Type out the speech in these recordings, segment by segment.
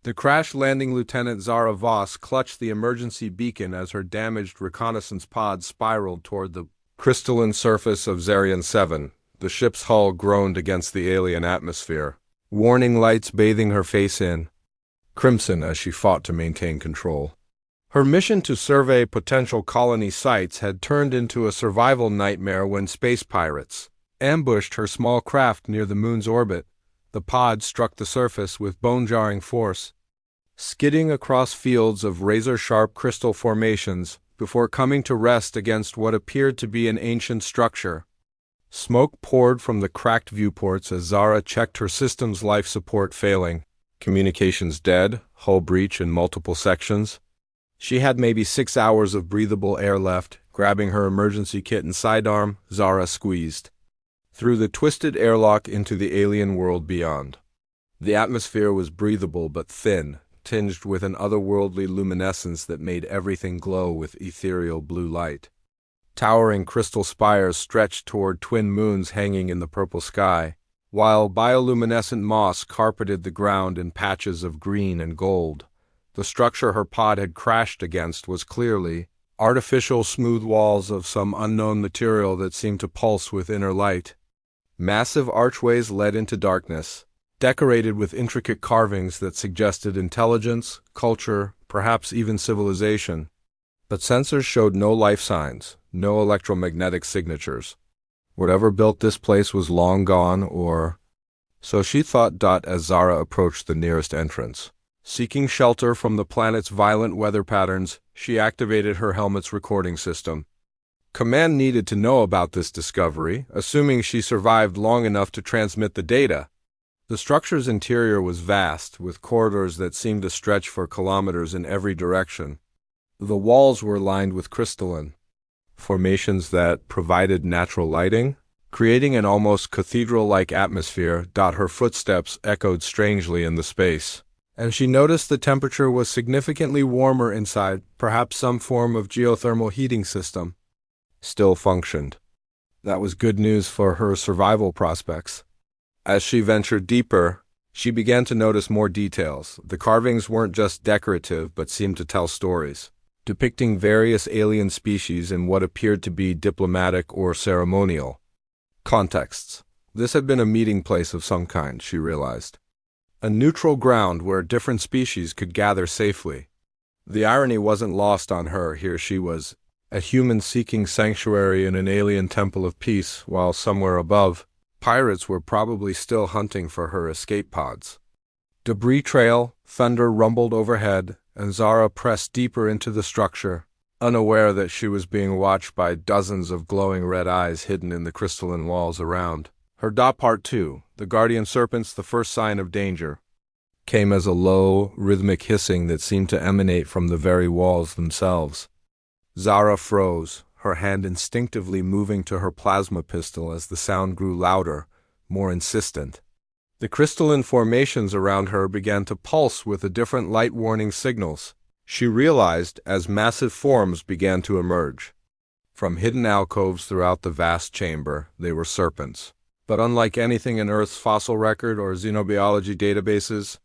The crash-landing Lieutenant Zara Voss clutched the emergency beacon as her damaged reconnaissance pod spiraled toward the crystalline surface of Zarian 7. The ship's hull groaned against the alien atmosphere, warning lights bathing her face in crimson as she fought to maintain control. Her mission to survey potential colony sites had turned into a survival nightmare when space pirates ambushed her small craft near the moon's orbit. The pod struck the surface with bone-jarring force, skidding across fields of razor-sharp crystal formations before coming to rest against what appeared to be an ancient structure. Smoke poured from the cracked viewports as Zara checked her system's life support failing. Communications dead, hull breach in multiple sections. She had maybe 6 hours of breathable air left. Grabbing her emergency kit and sidearm, Zara squeezed through the twisted airlock into the alien world beyond. The atmosphere was breathable but thin, tinged with an otherworldly luminescence that made everything glow with ethereal blue light. Towering crystal spires stretched toward twin moons hanging in the purple sky, while bioluminescent moss carpeted the ground in patches of green and gold. The structure her pod had crashed against was clearly artificial smooth walls of some unknown material that seemed to pulse with inner light. Massive archways led into darkness, decorated with intricate carvings that suggested intelligence, culture, perhaps even civilization. But sensors showed no life signs, no electromagnetic signatures. Whatever built this place was long gone, or so she thought. As Zara approached the nearest entrance, seeking shelter from the planet's violent weather patterns, she activated her helmet's recording system. Command needed to know about this discovery, assuming she survived long enough to transmit the data. The structure's interior was vast, with corridors that seemed to stretch for kilometers in every direction. The walls were lined with crystalline formations that provided natural lighting, creating an almost cathedral-like atmosphere. Her footsteps echoed strangely in the space, and she noticed the temperature was significantly warmer inside. Perhaps some form of geothermal heating system still functioned. That was good news for her survival prospects. As she ventured deeper, she began to notice more details. The carvings weren't just decorative but seemed to tell stories, depicting various alien species in what appeared to be diplomatic or ceremonial contexts. This had been a meeting place of some kind, she realized. A neutral ground where different species could gather safely. The irony wasn't lost on her. Here she was, a human seeking sanctuary in an alien temple of peace, while somewhere above, pirates were probably still hunting for her escape pods. Debris trail, thunder rumbled overhead, and Zara pressed deeper into the structure, unaware that she was being watched by dozens of glowing red eyes hidden in the crystalline walls around. Her Part 2, the guardian serpents, the first sign of danger, came as a low, rhythmic hissing that seemed to emanate from the very walls themselves. Zara froze, her hand instinctively moving to her plasma pistol as the sound grew louder, more insistent. The crystalline formations around her began to pulse with a different light warning signals. She realized as massive forms began to emerge. From hidden alcoves throughout the vast chamber, they were serpents. But unlike anything in Earth's fossil record or xenobiology databases,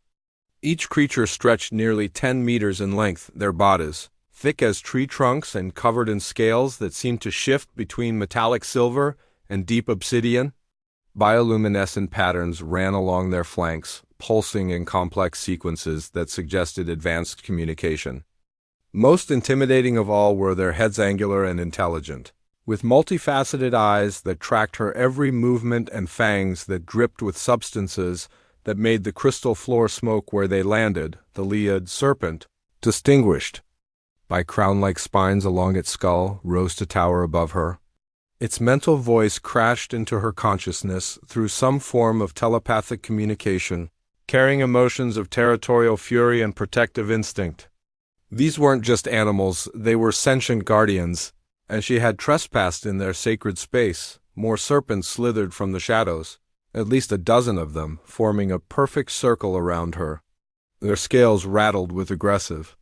each creature stretched nearly 10 meters in length. Their bodies, thick as tree trunks and covered in scales that seemed to shift between metallic silver and deep obsidian. Bioluminescent patterns ran along their flanks, pulsing in complex sequences that suggested advanced communication. Most intimidating of all were their heads, angular and intelligent, with multifaceted eyes that tracked her every movement and fangs that dripped with substances that made the crystal floor smoke where they landed. The lead serpent, distinguished by crown-like spines along its skull, rose to tower above her. Its mental voice crashed into her consciousness through some form of telepathic communication, carrying emotions of territorial fury and protective instinct. These weren't just animals, they were sentient guardians, and she had trespassed in their sacred space. More serpents slithered from the shadows, at least a dozen of them, forming a perfect circle around her. Their scales rattled with aggressive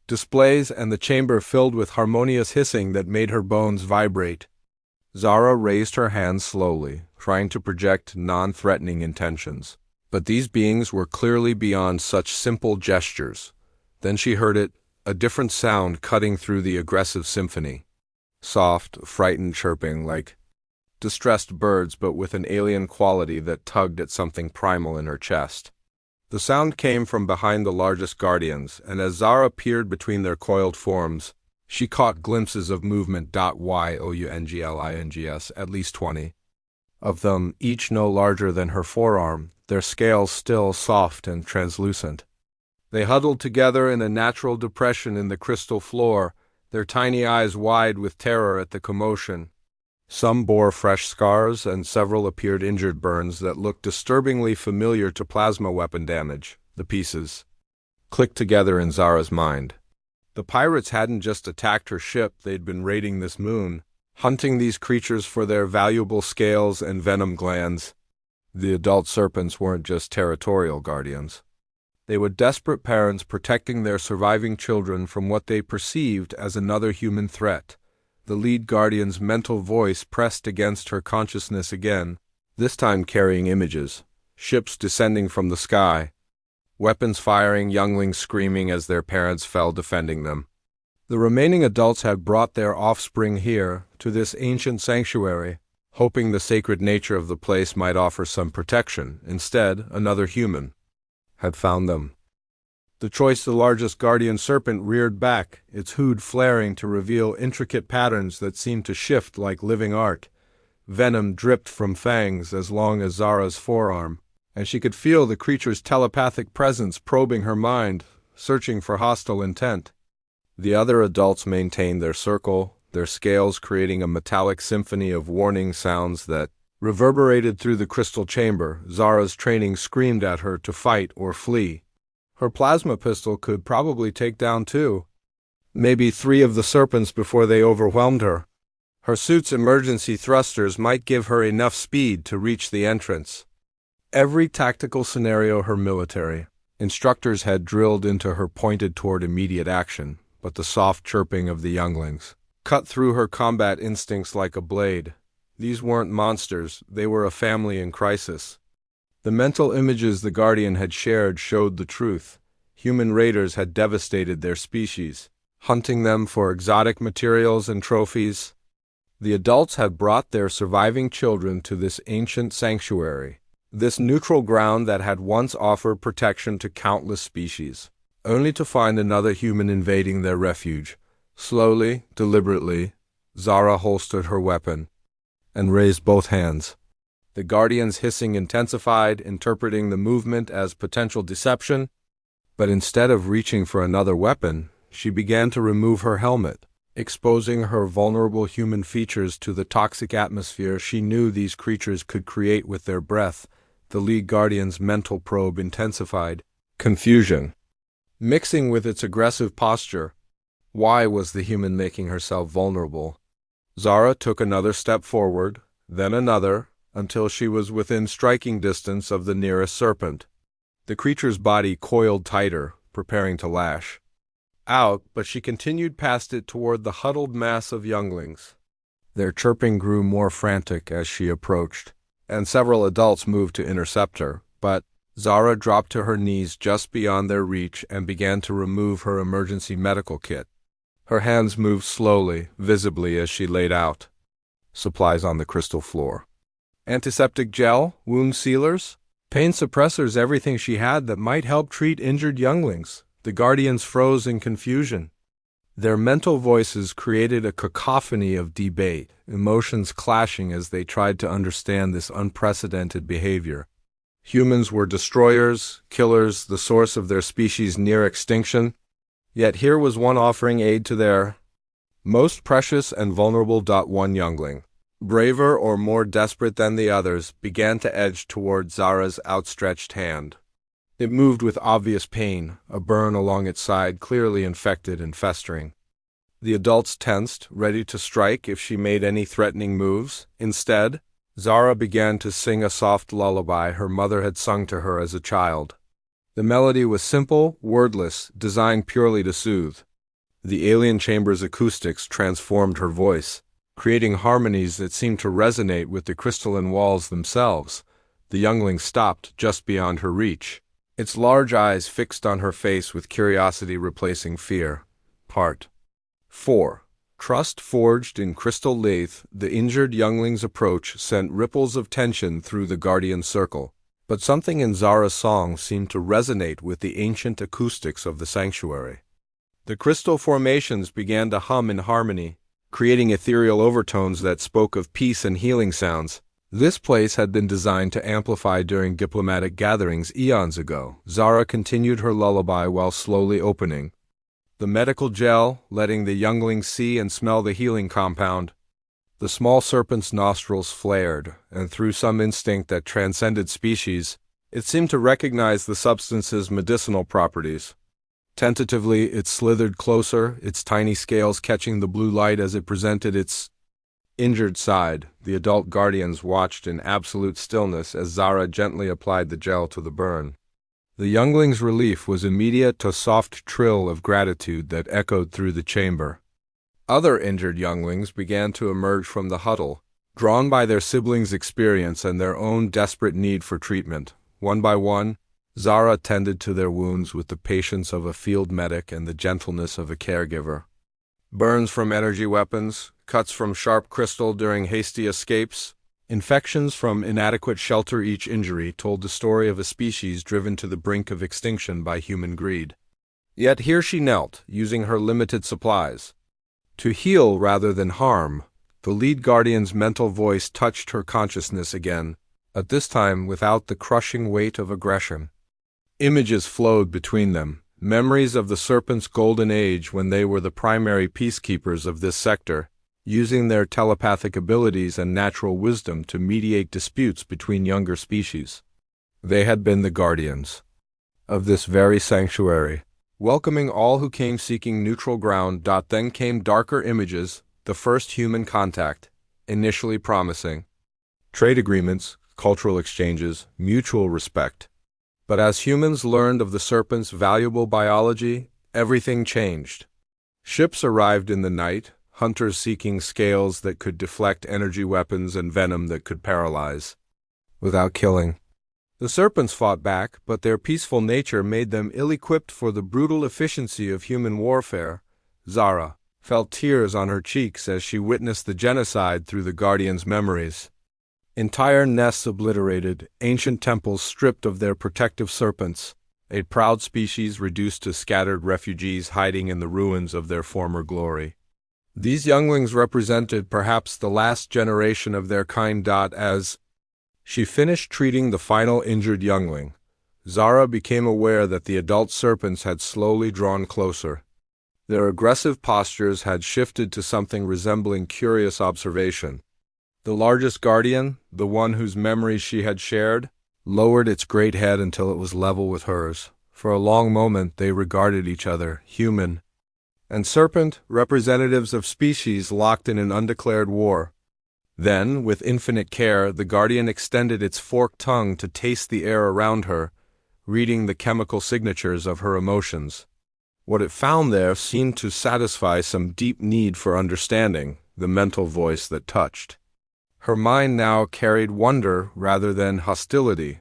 displays, and the chamber filled with harmonious hissing that made her bones vibrate. Zara raised her hand slowly, trying to project non-threatening intentions. But these beings were clearly beyond such simple gestures. Then she heard it, a different sound cutting through the aggressive symphony. Soft, frightened chirping, like distressed birds, but with an alien quality that tugged at something primal in her chest. The sound came from behind the largest guardians, and as Zara peered between their coiled forms, she caught glimpses of movement. Younglings, at least 20 of them, each no larger than her forearm, their scales still soft and translucent. They huddled together in a natural depression in the crystal floor, their tiny eyes wide with terror at the commotion. Some bore fresh scars, and several appeared injured burns that looked disturbingly familiar to plasma weapon damage. The pieces clicked together in Zara's mind. The pirates hadn't just attacked her ship, they'd been raiding this moon, hunting these creatures for their valuable scales and venom glands. The adult serpents weren't just territorial guardians. They were desperate parents protecting their surviving children from what they perceived as another human threat. The lead guardian's mental voice pressed against her consciousness again, this time carrying images. Ships descending from the sky, weapons firing, younglings screaming as their parents fell defending them. The remaining adults had brought their offspring here, to this ancient sanctuary, hoping the sacred nature of the place might offer some protection. Instead, another human had found them. The largest guardian serpent reared back, its hood flaring to reveal intricate patterns that seemed to shift like living art. Venom dripped from fangs as long as Zara's forearm, and she could feel the creature's telepathic presence probing her mind, searching for hostile intent. The other adults maintained their circle, their scales creating a metallic symphony of warning sounds that reverberated through the crystal chamber. Zara's training screamed at her to fight or flee. Her plasma pistol could probably take down 2, maybe 3 of the serpents before they overwhelmed her. Her suit's emergency thrusters might give her enough speed to reach the entrance. Every tactical scenario her military instructors had drilled into her pointed toward immediate action, but the soft chirping of the younglings cut through her combat instincts like a blade. These weren't monsters, they were a family in crisis. The mental images the Guardian had shared showed the truth. Human raiders had devastated their species, hunting them for exotic materials and trophies. The adults had brought their surviving children to this ancient sanctuary, this neutral ground that had once offered protection to countless species, only to find another human invading their refuge. Slowly, deliberately, Zara holstered her weapon and raised both hands. The Guardian's hissing intensified, interpreting the movement as potential deception. But instead of reaching for another weapon, she began to remove her helmet, exposing her vulnerable human features to the toxic atmosphere she knew these creatures could create with their breath. The lead Guardian's mental probe intensified, confusion mixing with its aggressive posture. Why was the human making herself vulnerable? Zara took another step forward, then another, until she was within striking distance of the nearest serpent. The creature's body coiled tighter, preparing to lash out, but she continued past it toward the huddled mass of younglings. Their chirping grew more frantic as she approached, and several adults moved to intercept her, but Zara dropped to her knees just beyond their reach and began to remove her emergency medical kit. Her hands moved slowly, visibly as she laid out supplies on the crystal floor. Antiseptic gel, wound sealers, pain suppressors, everything she had that might help treat injured younglings. The Guardians froze in confusion. Their mental voices created a cacophony of debate, emotions clashing as they tried to understand this unprecedented behavior. Humans were destroyers, killers, the source of their species' near extinction. Yet here was one offering aid to their most precious and vulnerable. One youngling, braver or more desperate than the others, began to edge toward Zara's outstretched hand. It moved with obvious pain, a burn along its side clearly infected and festering. The adults tensed, ready to strike if she made any threatening moves. Instead, Zara began to sing a soft lullaby her mother had sung to her as a child. The melody was simple, wordless, designed purely to soothe. The alien chamber's acoustics transformed her voice, creating harmonies that seemed to resonate with the crystalline walls themselves. The youngling stopped just beyond her reach, its large eyes fixed on her face with curiosity replacing fear. Part 4. Trust forged in crystal lathe, the injured youngling's approach sent ripples of tension through the guardian circle. But something in Zara's song seemed to resonate with the ancient acoustics of the sanctuary. The crystal formations began to hum in harmony, creating ethereal overtones that spoke of peace and healing sounds. This place had been designed to amplify during diplomatic gatherings eons ago. Zara continued her lullaby while slowly opening the medical gel, letting the youngling see and smell the healing compound. The small serpent's nostrils flared, and through some instinct that transcended species, it seemed to recognize the substance's medicinal properties. Tentatively, it slithered closer, its tiny scales catching the blue light as it presented its injured side. The adult guardians watched in absolute stillness as Zara gently applied the gel to the burn. The youngling's relief was immediate, a soft trill of gratitude that echoed through the chamber. Other injured younglings began to emerge from the huddle, drawn by their siblings' experience and their own desperate need for treatment. One by one, Zara tended to their wounds with the patience of a field medic and the gentleness of a caregiver. Burns from energy weapons, cuts from sharp crystal during hasty escapes, infections from inadequate shelter, each injury told the story of a species driven to the brink of extinction by human greed. Yet here she knelt, using her limited supplies to heal rather than harm. The lead guardian's mental voice touched her consciousness again, at this time without the crushing weight of aggression. Images flowed between them, memories of the serpent's golden age when they were the primary peacekeepers of this sector, using their telepathic abilities and natural wisdom to mediate disputes between younger species. They had been the guardians of this very sanctuary, welcoming all who came seeking neutral ground. Then came darker images, the first human contact, initially promising trade agreements, cultural exchanges, mutual respect. But as humans learned of the serpent's valuable biology, everything changed. Ships arrived in the night, hunters seeking scales that could deflect energy weapons and venom that could paralyze without killing. The serpents fought back, but their peaceful nature made them ill-equipped for the brutal efficiency of human warfare. Zara felt tears on her cheeks as she witnessed the genocide through the Guardian's memories. Entire nests obliterated, ancient temples stripped of their protective serpents, a proud species reduced to scattered refugees hiding in the ruins of their former glory. These younglings represented perhaps the last generation of their kind. As she finished treating the final injured youngling, Zara became aware that the adult serpents had slowly drawn closer. Their aggressive postures had shifted to something resembling curious observation. The largest guardian, the one whose memories she had shared, lowered its great head until it was level with hers. For a long moment they regarded each other, human and serpent, representatives of species locked in an undeclared war. Then, with infinite care, the guardian extended its forked tongue to taste the air around her, reading the chemical signatures of her emotions. What it found there seemed to satisfy some deep need for understanding, the mental voice that touched. Her mind now carried wonder rather than hostility.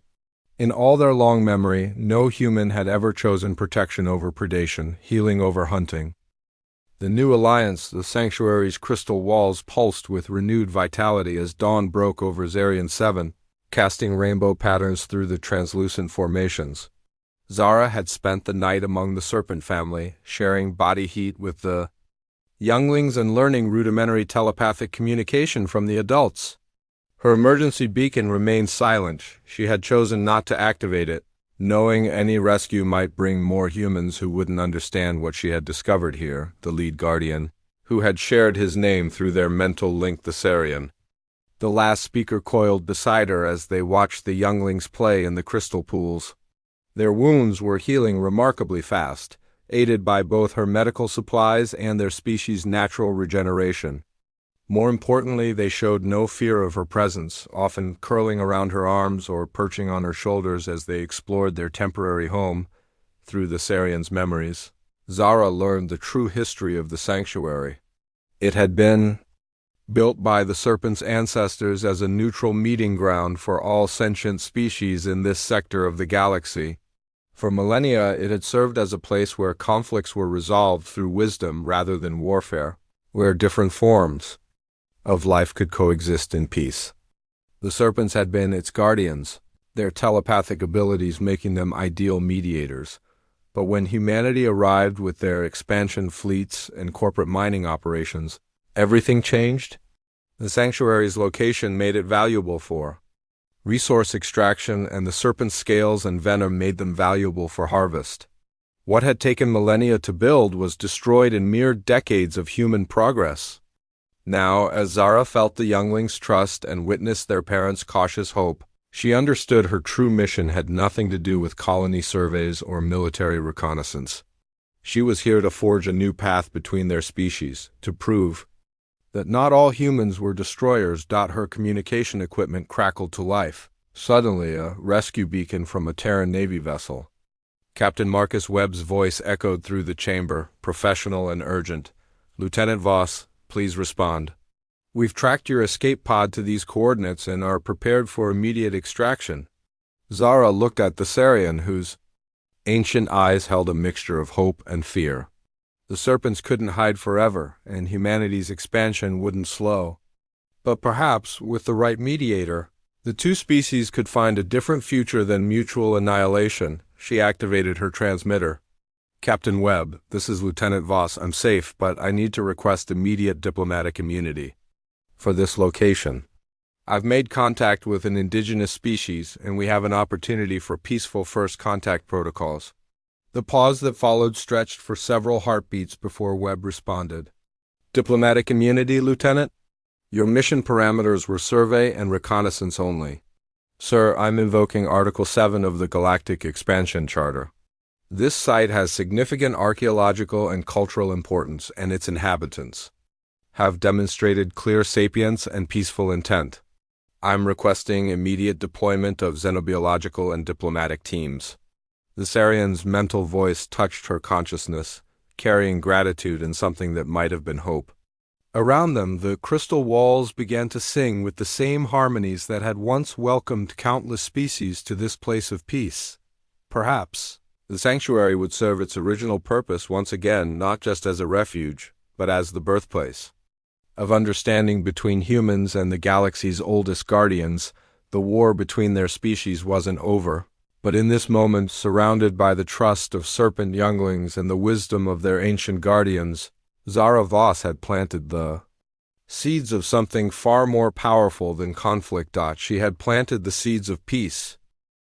In all their long memory, no human had ever chosen protection over predation, healing over hunting. The new alliance, the sanctuary's crystal walls pulsed with renewed vitality as dawn broke over Zarian 7, casting rainbow patterns through the translucent formations. Zara had spent the night among the serpent family, sharing body heat with the younglings and learning rudimentary telepathic communication from the adults. Her emergency beacon remained silent. She had chosen not to activate it, knowing any rescue might bring more humans who wouldn't understand what she had discovered here. The lead guardian, who had shared his name through their mental link, the Sarian. The last speaker coiled beside her as they watched the younglings play in the crystal pools. Their wounds were healing remarkably fast, aided by both her medical supplies and their species' natural regeneration. More importantly, they showed no fear of her presence, often curling around her arms or perching on her shoulders as they explored their temporary home through the Sarian's memories. Zara learned the true history of the sanctuary. It had been built by the serpent's ancestors as a neutral meeting ground for all sentient species in this sector of the galaxy. For millennia, it had served as a place where conflicts were resolved through wisdom rather than warfare, where different forms of life could coexist in peace. The serpents had been its guardians, their telepathic abilities making them ideal mediators. But when humanity arrived with their expansion fleets and corporate mining operations, everything changed. The sanctuary's location made it valuable for resource extraction, and the serpent's scales and venom made them valuable for harvest. What had taken millennia to build was destroyed in mere decades of human progress. Now, as Zara felt the younglings' trust and witnessed their parents' cautious hope, she understood her true mission had nothing to do with colony surveys or military reconnaissance. She was here to forge a new path between their species, to prove that not all humans were destroyers. Her communication equipment crackled to life. Suddenly, a rescue beacon from a Terran Navy vessel. Captain Marcus Webb's voice echoed through the chamber, professional and urgent. "Lieutenant Voss, please respond. We've tracked your escape pod to these coordinates and are prepared for immediate extraction." Zara looked at the Sarian, whose ancient eyes held a mixture of hope and fear. The serpents couldn't hide forever, and humanity's expansion wouldn't slow. But perhaps, with the right mediator, the two species could find a different future than mutual annihilation. She activated her transmitter. "Captain Webb, this is Lieutenant Voss. I'm safe, but I need to request immediate diplomatic immunity for this location. I've made contact with an indigenous species, and we have an opportunity for peaceful first contact protocols." The pause that followed stretched for several heartbeats before Webb responded. "Diplomatic immunity, Lieutenant? Your mission parameters were survey and reconnaissance only." "Sir, I'm invoking Article 7 of the Galactic Expansion Charter. This site has significant archaeological and cultural importance, and its inhabitants have demonstrated clear sapience and peaceful intent. I'm requesting immediate deployment of xenobiological and diplomatic teams." The Sarian's mental voice touched her consciousness, carrying gratitude and something that might have been hope. Around them, the crystal walls began to sing with the same harmonies that had once welcomed countless species to this place of peace. Perhaps the sanctuary would serve its original purpose once again, not just as a refuge, but as the birthplace of understanding between humans and the galaxy's oldest guardians. The war between their species wasn't over. But in this moment, surrounded by the trust of serpent younglings and the wisdom of their ancient guardians, Zara Voss had planted the seeds of something far more powerful than conflict. She had planted the seeds of peace.